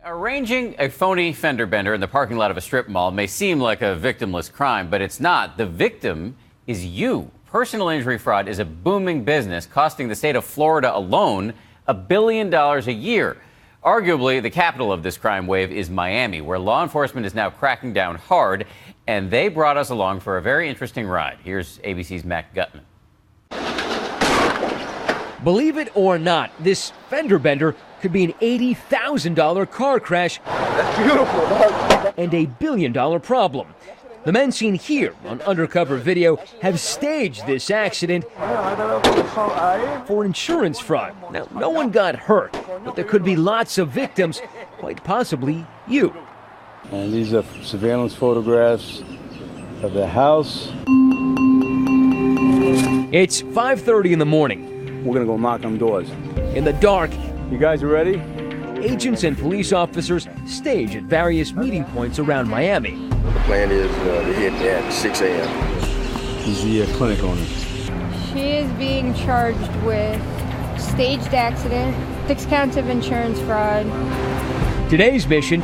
Arranging a phony fender bender in the parking lot of a strip mall may seem like a victimless crime, but it's not. The victim is you. Personal injury fraud is a booming business, costing the state of Florida alone $1 billion a year. Arguably, the capital of this crime wave is Miami, where law enforcement is now cracking down hard, and they brought us along for a very interesting ride. Here's ABC's Matt Gutman. Believe it or not, this fender bender could be an $80,000 car crash. That's beautiful. And a $1 billion problem. The men seen here on undercover video have staged this accident for insurance fraud. Now, no one got hurt, but there could be lots of victims, quite possibly you. And these are surveillance photographs of the house. It's 5:30 in the morning. We're gonna go knock on doors. In the dark, You guys are ready? agents and police officers stage at various meeting points around Miami. The plan is to hit at 6 a.m. He's the clinic owner. She is being charged with staged accident, 6 counts of insurance fraud. Today's mission,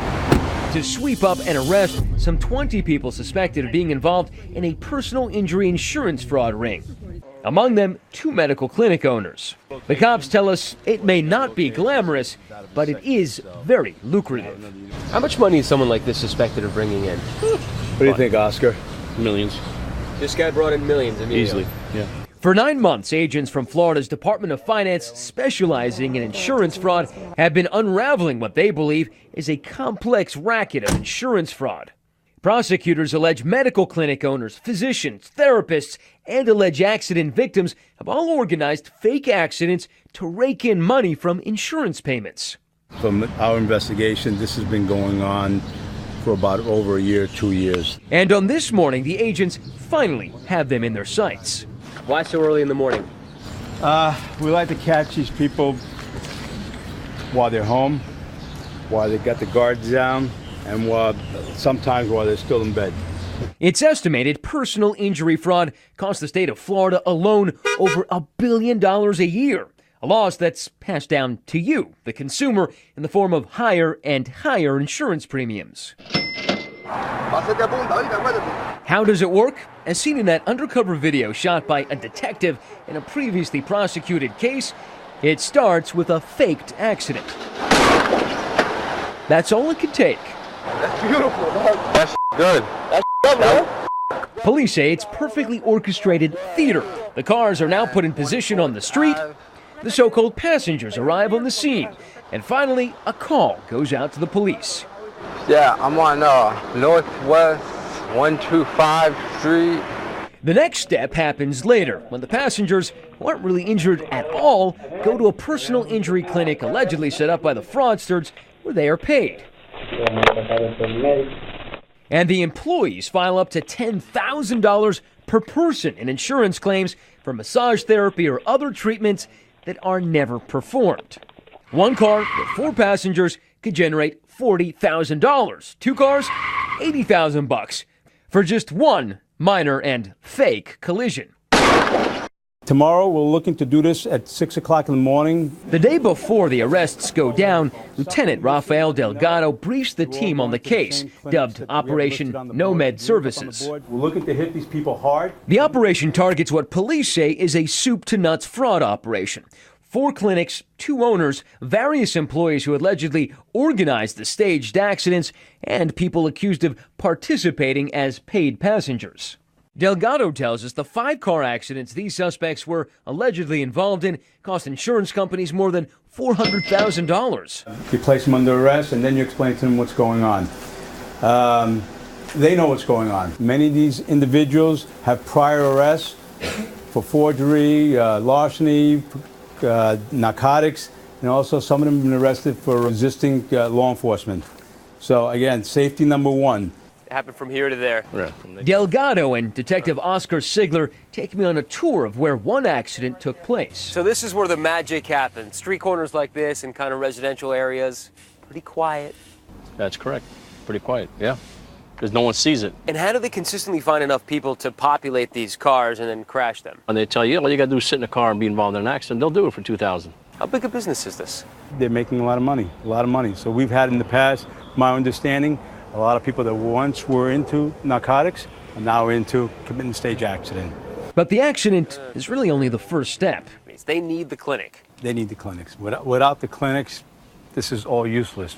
to sweep up and arrest some 20 people suspected of being involved in a personal injury insurance fraud ring. Among them, 2 medical clinic owners. The cops tell us it may not be glamorous, but it is very lucrative. How much money is someone like this suspected of bringing in? What do you think, Oscar? Millions. This guy brought in millions immediately. Easily, yeah. For 9 months, agents from Florida's Department of Finance, specializing in insurance fraud, have been unraveling what they believe is a complex racket of insurance fraud. Prosecutors allege medical clinic owners, physicians, therapists, and alleged accident victims have all organized fake accidents to rake in money from insurance payments. From our investigation, this has been going on for about over a year, 2 years. And on this morning, the agents finally have them in their sights. Why so early in the morning? We like to catch these people while they're home, while they got the guards down, and sometimes while they're still in bed. It's estimated personal injury fraud costs the state of Florida alone over $1 billion a year. A loss that's passed down to you, the consumer, in the form of higher and higher insurance premiums. How does it work? As seen in that undercover video shot by a detective in a previously prosecuted case, it starts with a faked accident. That's all it could take. That's beautiful. That's good. That's good, man. Police say it's perfectly orchestrated theater. The cars are now put in position on the street. The so-called passengers arrive on the scene. And finally, a call goes out to the police. Yeah, I'm on Northwest 125 Street. The next step happens later, when the passengers, who aren't really injured at all, go to a personal injury clinic allegedly set up by the fraudsters, where they are paid. And the employees file up to $10,000 per person in insurance claims for massage therapy or other treatments that are never performed. One car with 4 passengers could generate $40,000. 2 cars, $80,000 for just one minor and fake collision. Tomorrow, we're looking to do this at 6 o'clock in the morning. The day before the arrests go down, Lieutenant Rafael Delgado briefs the team on the case, dubbed Operation Nomad Services. We're looking to hit these people hard. The operation targets what police say is a soup-to-nuts fraud operation. 4 clinics, 2 owners, various employees who allegedly organized the staged accidents, and people accused of participating as paid passengers. Delgado tells us the 5 car accidents these suspects were allegedly involved in cost insurance companies more than $400,000. You place them under arrest, and then you explain to them what's going on. They know what's going on. Many of these individuals have prior arrests for forgery, larceny, narcotics, and also some of them have been arrested for resisting law enforcement. So again, safety number 1. It happened from here to there. Yeah. Delgado and Detective Oscar Sigler take me on a tour of where one accident took place. So this is where the magic happens. Street corners like this in kind of residential areas. Pretty quiet. That's correct. Pretty quiet, yeah. Because no one sees it. And how do they consistently find enough people to populate these cars and then crash them? When they tell you, all you got to do is sit in a car and be involved in an accident, they'll do it for $2,000. How big a business is this? They're making a lot of money. So we've had in the past, my understanding, a lot of people that once were into narcotics are now into committing a stage accident. But the accident is really only the first step. They need the clinic. They need the clinics. Without the clinics, this is all useless.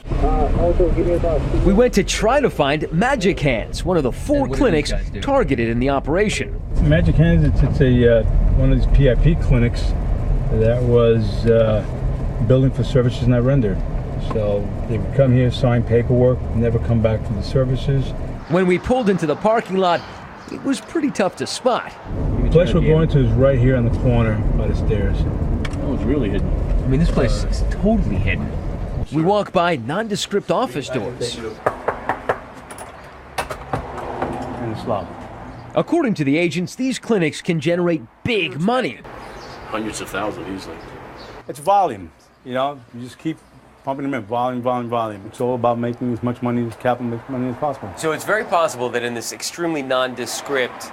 We went to try to find Magic Hands, one of the 4 clinics targeted in the operation. Magic Hands, it's a one of these PIP clinics that was billing for services not rendered. So they would come here, sign paperwork, never come back for the services. When we pulled into the parking lot, it was pretty tough to spot. The place we're going to is right here on the corner by the stairs. Oh, it's really hidden. I mean, this place is totally hidden. We walk by nondescript office doors. And it's locked. According to the agents, these clinics can generate big money. Hundreds of thousands easily. It's volume, you know. You just keep pumping them in, volume. It's all about making as much money as possible. So it's very possible that in this extremely nondescript,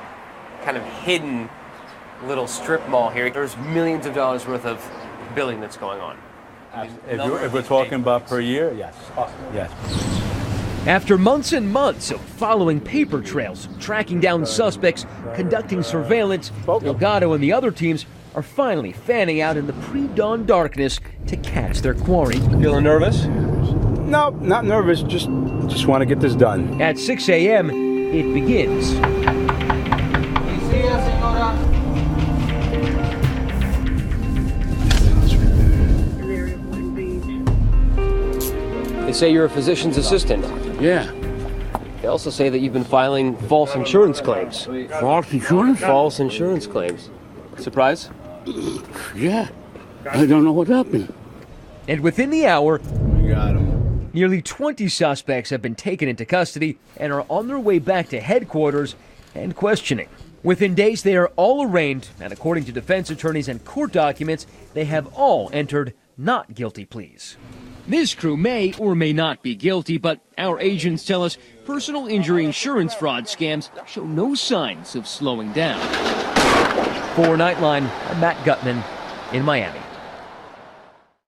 kind of hidden little strip mall here, there's millions of dollars worth of billing that's going on. If we're talking about per year, yes. Yes. After months and months of following paper trails, tracking down suspects, conducting surveillance, Delgado and the other teams are finally fanning out in the pre-dawn darkness to catch their quarry. Feeling nervous? No, not nervous. Just want to get this done. At 6 a.m., it begins. They say you're a physician's assistant. Yeah. They also say that you've been filing false insurance claims. False insurance? False insurance claims. Surprise? Yeah. I don't know what happened. And within the hour, We got him. nearly 20 suspects have been taken into custody and are on their way back to headquarters and questioning. Within days, they are all arraigned, and according to defense attorneys and court documents, they have all entered not guilty pleas. This crew may or may not be guilty, but our agents tell us personal injury insurance fraud scams show no signs of slowing down. For Nightline, I'm Matt Gutman in Miami.